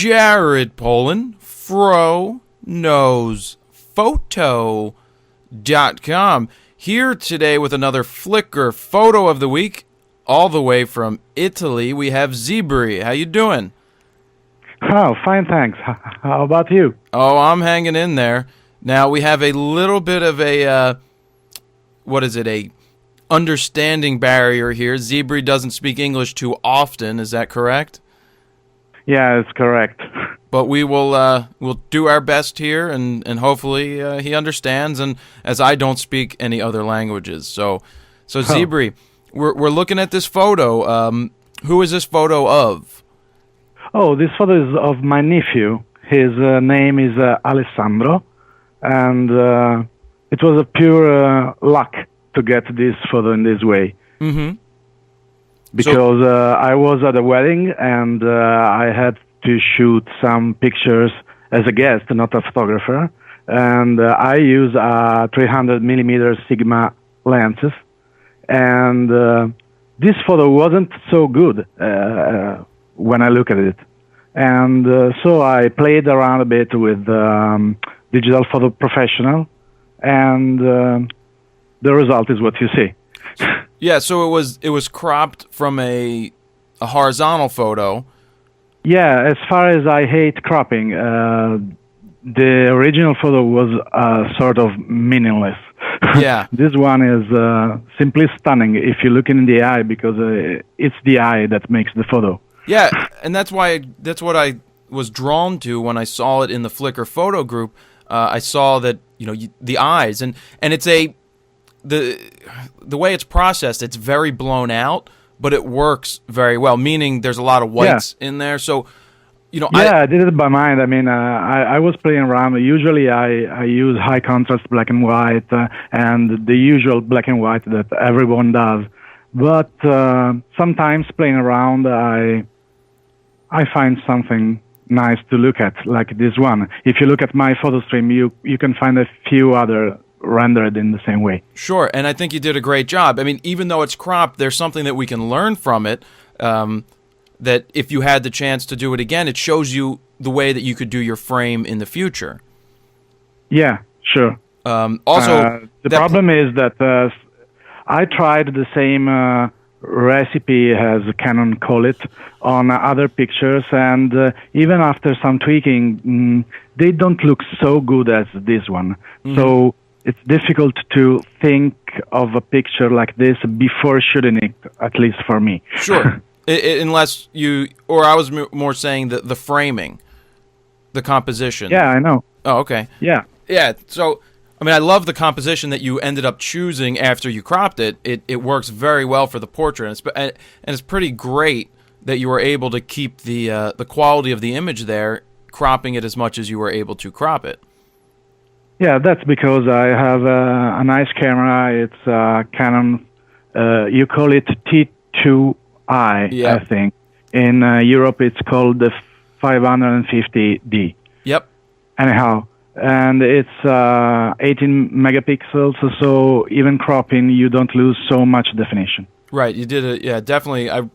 Jared Polin, FroKnowsPhoto.com, here today with another Flickr photo of the week, all the way from Italy. We have Zibri. How you doing? Oh, fine, thanks. How about you? Oh, I'm hanging in there. Now, we have a little bit of a, a understanding barrier here. Zibri doesn't speak English too often, is that correct? Yeah, it's correct. But we will we'll do our best here, and hopefully he understands, and as I don't speak any other languages. So Zibri, we're looking at this photo. Who is this photo of? Oh, this photo is of my nephew. His name is Alessandro, and it was a pure luck to get this photo in this way. Mm-hmm. Because I was at a wedding, and I had to shoot some pictures as a guest, not a photographer. And I use 300mm Sigma lenses. And this photo wasn't so good when I look at it. And so I played around a bit with Digital Photo Professional, and the result is what you see. Yeah, so it was cropped from a horizontal photo. Yeah, as far as I hate cropping, the original photo was sort of meaningless. Yeah. This one is simply stunning if you look in the eye, because it's the eye that makes the photo. Yeah, and that's what I was drawn to when I saw it in the Flickr photo group. I saw that, the eyes, and it's the way it's processed, it's very blown out, but it works very well, meaning there's a lot of whites in there. So, I did it by mind. I mean, I was playing around. Usually I use high contrast black and white and the usual black and white that everyone does. But sometimes playing around, I find something nice to look at, like this one. If you look at my photo stream, you can find a few other rendered in the same way. Sure, and I think you did a great job. I mean, even though it's cropped, there's something that we can learn from it, that if you had the chance to do it again, it shows you the way that you could do your frame in the future. Yeah, sure. Also, the problem is that I tried the same recipe, as Canon call it, on other pictures, and even after some tweaking, they don't look so good as this one. Mm-hmm. So it's difficult to think of a picture like this before shooting it, at least for me. Sure. Unless you, or I was more saying the framing, the composition. Yeah, I know. Oh, okay. Yeah. Yeah, so, I mean, I love the composition that you ended up choosing after you cropped it. It works very well for the portrait, and it's pretty great that you were able to keep the quality of the image there, cropping it as much as you were able to crop it. Yeah, that's because I have a nice camera. It's Canon, you call it T2i, I think. In Europe, it's called the 550D. Yep. Anyhow, and it's 18 megapixels, so even cropping, you don't lose so much definition. Right, you did it. Yeah, definitely. I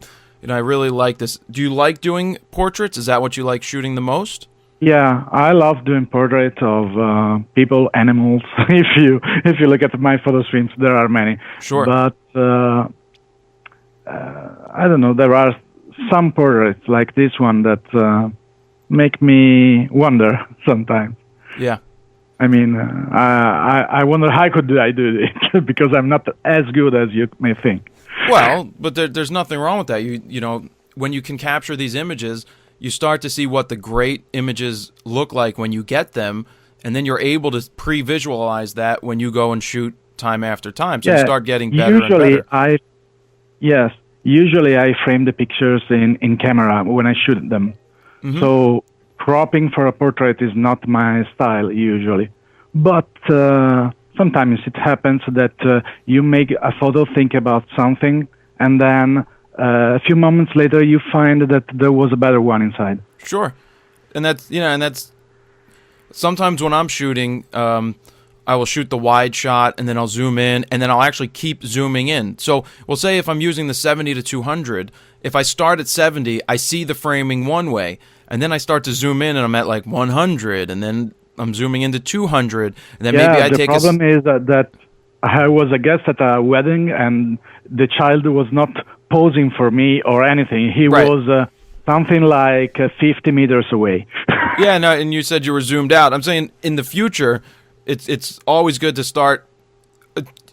really like this. Do you like doing portraits? Is that what you like shooting the most? Yeah, I love doing portraits of people, animals. If you look at my photo streams, there are many. Sure. But I don't know. There are some portraits like this one that make me wonder sometimes. Yeah. I mean, I wonder how could I do it because I'm not as good as you may think. Well, but there's nothing wrong with that. You know, when you can capture these images, you start to see what the great images look like when you get them, and then you're able to pre-visualize that when you go and shoot time after time. So you start getting better and better. Usually I frame the pictures in camera when I shoot them. Mm-hmm. So cropping for a portrait is not my style usually. But sometimes it happens that you make a photo, think about something, and then a few moments later you find that there was a better one inside. Sure. And that's sometimes when I'm shooting, I will shoot the wide shot, and then I'll zoom in, and then I'll actually keep zooming in. So we'll say if I'm using the 70 to 200, if I start at 70, I see the framing one way, and then I start to zoom in, and I'm at like 100, and then I'm zooming into 200, and then maybe I take the problem is that I was a guest at a wedding, and the child was not posing for me or anything. He was something like 50 meters away. Yeah, no, and you said you were zoomed out. I'm saying in the future, it's always good to start.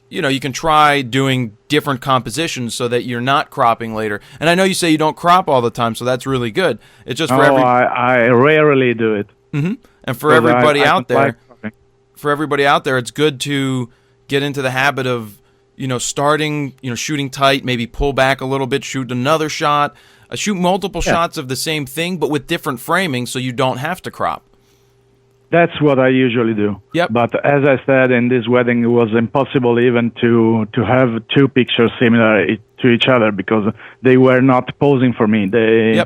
You can try doing different compositions so that you're not cropping later. And I know you say you don't crop all the time, so that's really good. It's just for I rarely do it. Mm-hmm. And for everybody out there, it's good to get into the habit of, starting, shooting tight, maybe pull back a little bit, shoot another shot, shoot multiple shots of the same thing, but with different framing so you don't have to crop. That's what I usually do. Yep. But as I said, in this wedding, it was impossible even to have two pictures similar to each other because they were not posing for me. They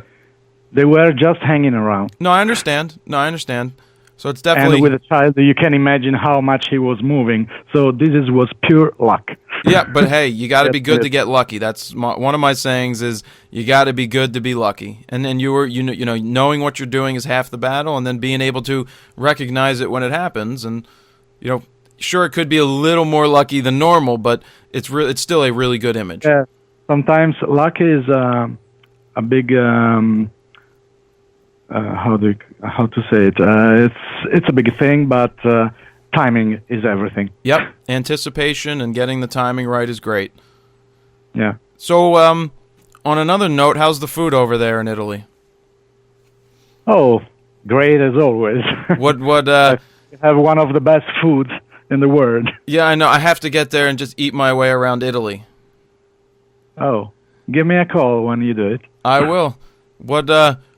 were just hanging around. No, I understand. So it's definitely... And with a child, you can imagine how much he was moving. So this was pure luck. Yeah, but hey, you got to be good to get lucky. That's one of my sayings is you got to be good to be lucky. And then knowing what you're doing is half the battle, and then being able to recognize it when it happens. And sure, it could be a little more lucky than normal, but it's still a really good image. Yeah, sometimes luck is a big how to say it? It's a big thing, but timing is everything. Yep, anticipation and getting the timing right is great. Yeah. So, on another note, how's the food over there in Italy? Oh, great as always. What? I have one of the best foods in the world. Yeah, I know. I have to get there and just eat my way around Italy. Oh, give me a call when you do it. I will.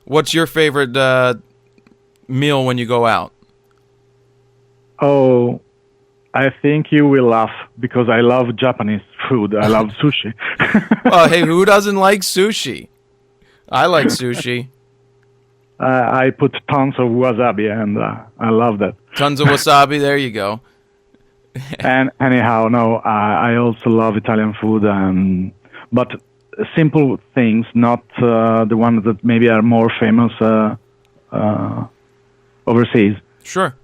What's your favorite meal when you go out? Oh, I think you will laugh because I love Japanese food. I love sushi. Well, hey, who doesn't like sushi? I like sushi. I put tons of wasabi, and I love that. Tons of wasabi, there you go. And anyhow, no, I also love Italian food, but simple things, not the ones that maybe are more famous overseas. Sure.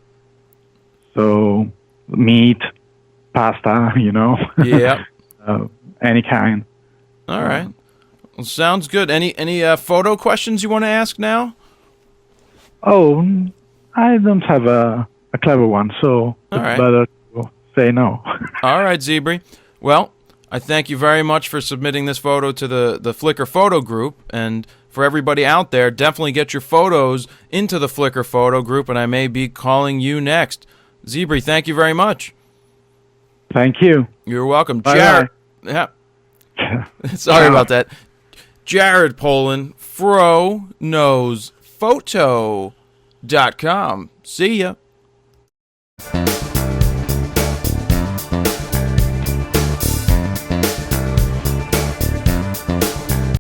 So meat, pasta, Yeah. Any kind. All right. Well, sounds good. Any photo questions you want to ask now? Oh, I don't have a clever one, so it's better to say no. All right, Zibri. Well, I thank you very much for submitting this photo to the Flickr photo group, and for everybody out there, definitely get your photos into the Flickr photo group, and I may be calling you next. Zibri, thank you very much. Thank you. You're welcome. Bye. Jared. Yeah. Sorry about that. Jared Polin, FroKnowsPhoto.com. See ya.